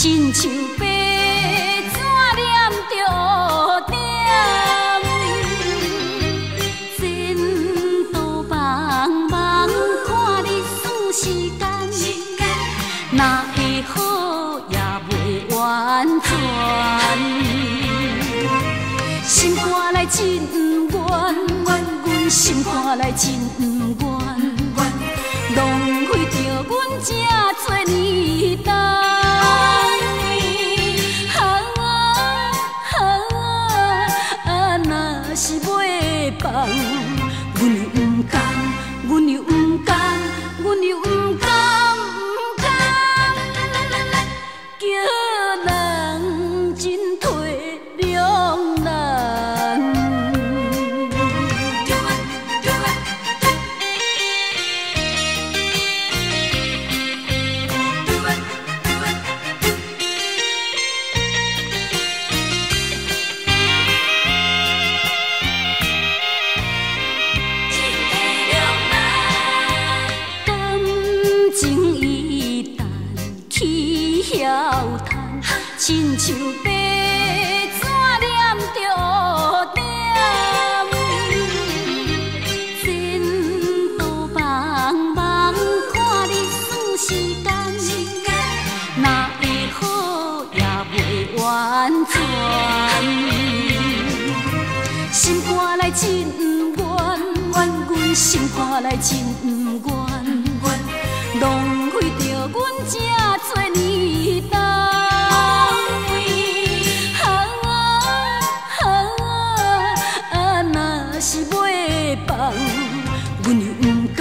亲像白纸念着点，前途茫茫，看日子时间，哪会好也袂完全。心肝内真不愿，阮心肝内真不愿，浪费着阮这多年等。是袂放，阮又不甘，阮又不甘，阮又不甘，叫人真体谅咱。亲像白纸念着点，前途茫茫，看日子时间，哪会好也袂完全。心肝内真不愿，阮心肝内真不愿，浪费着阮这多年等。是袂放，阮又不甘。